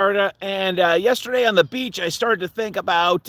And yesterday on the beach, I started to think about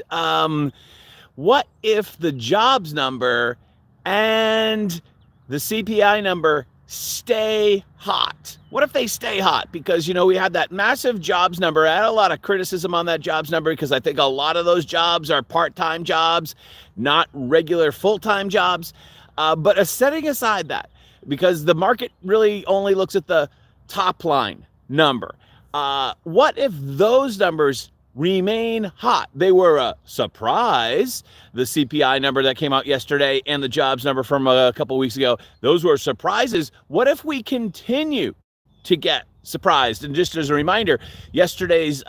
what if the jobs number and the CPI number stay hot? What if they stay hot? Because, we had that massive jobs number. I had a lot of criticism on that jobs number because I think a lot of those jobs are part-time jobs, not regular full-time jobs. But setting aside that, because the market really only looks at the top line number. What if those numbers remain hot? They were a surprise. The CPI number that came out yesterday and the jobs number from a couple weeks ago, those were surprises. What if we continue to get surprised? And just as a reminder, yesterday's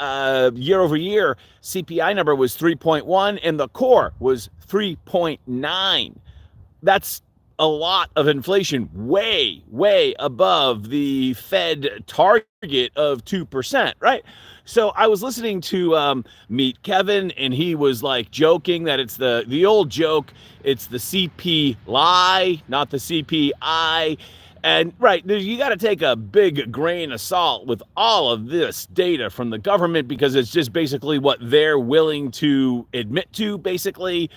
year over year CPI number was 3.1 and the core was 3.9. That's a lot of inflation, way above the Fed target of 2%, right? So I was listening to Meet Kevin, and he was like joking that it's the old joke. It's the CPI, not the CPI. And right, you got to take a big grain of salt with all of this data from the government because it's just basically what they're willing to admit to, basically,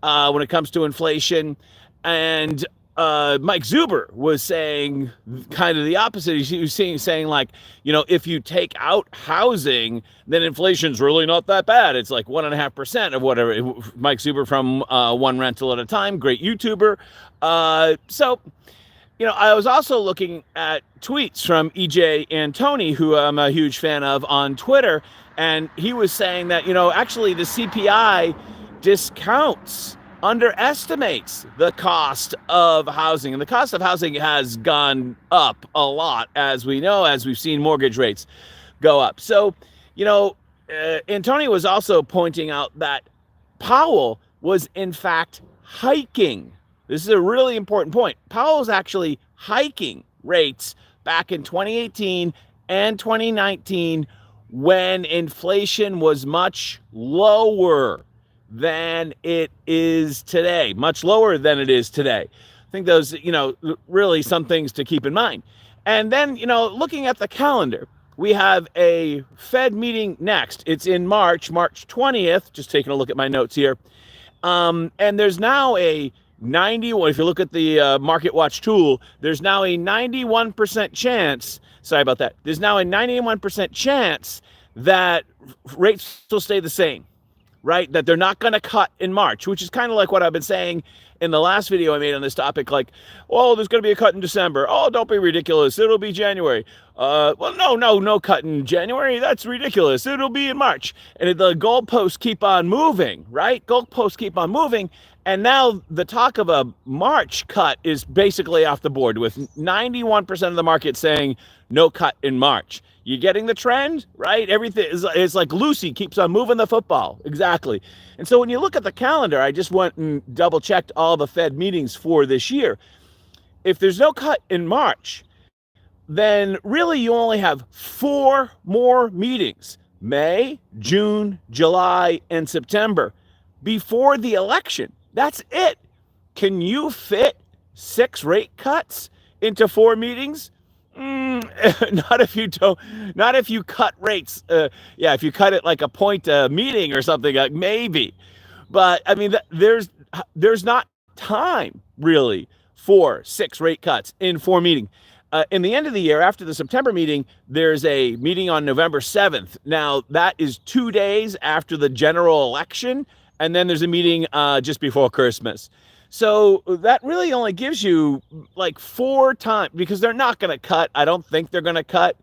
when it comes to inflation. And Mike Zuber was saying kind of the opposite. He was saying like, if you take out housing, then inflation's really not that bad. It's like 1.5% of whatever. Mike Zuber from One Rental at a Time, great YouTuber. So, I was also looking at tweets from EJ Antoni, who I'm a huge fan of on Twitter. And he was saying that, actually the CPI underestimates the cost of housing. And the cost of housing has gone up a lot, as we know, as we've seen mortgage rates go up. So, Antoni was also pointing out that Powell was, in fact, hiking. This is a really important point. Powell was actually hiking rates back in 2018 and 2019 when inflation was much lower than it is today, much lower than it is today. I think those, really some things to keep in mind. And then, looking at the calendar, we have a Fed meeting next. It's in March 20th, just taking a look at my notes here. And there's now a 91, if you look at the Market Watch tool, there's now a 91% chance, sorry about that, there's now a 91% chance that rates will stay the same. Right? That they're not going to cut in March, which is kind of like what I've been saying in the last video I made on this topic. Like, oh, there's going to be a cut in December. Oh, don't be ridiculous. It'll be January. Well, no cut in January. That's ridiculous. It'll be in March. And the goalposts keep on moving, right? Goalposts keep on moving. And now the talk of a March cut is basically off the board with 91% of the market saying no cut in March. You getting the trend, right? Everything is like Lucy keeps on moving the football. Exactly. And so when you look at the calendar, I just went and double checked all the Fed meetings for this year. If there's no cut in March, then really you only have 4 more meetings: May, June, July, and September before the election. That's it. Can you fit 6 rate cuts into 4 meetings? Not if you cut rates. If you cut it like a point a meeting or something, maybe. But I mean, there's not time really for 6 rate cuts in 4 meetings. In the end of the year, after the September meeting, there's a meeting on November 7th. Now, that is 2 days after the general election, and then there's a meeting just before Christmas. So that really only gives you like 4 times, because they're not going to cut. I don't think they're going to cut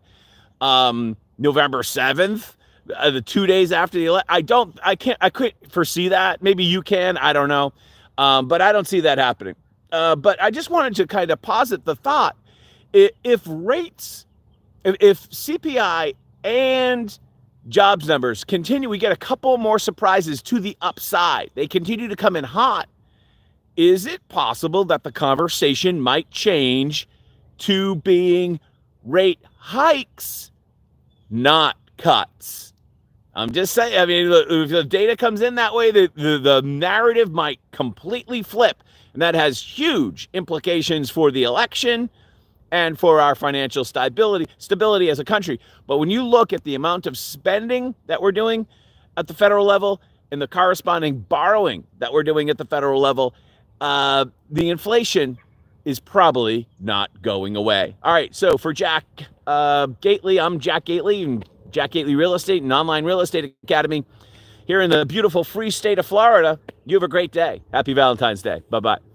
November 7th, the 2 days after the election. I couldn't foresee that. Maybe you can, I don't know. But I don't see that happening. But I just wanted to kind of posit the thought. If CPI and jobs numbers continue, we get a couple more surprises to the upside. They continue to come in hot. Is it possible that the conversation might change to being rate hikes, not cuts? I'm just saying, I mean, if the data comes in that way, the narrative might completely flip. And that has huge implications for the election and for our financial stability as a country. But when you look at the amount of spending that we're doing at the federal level and the corresponding borrowing that we're doing at the federal level, the inflation is probably not going away. All right, so for Jack Gately, I'm Jack Gately, and Jack Gately Real Estate and Online Real Estate Academy here in the beautiful free state of Florida. You have a great day. Happy Valentine's Day. Bye-bye.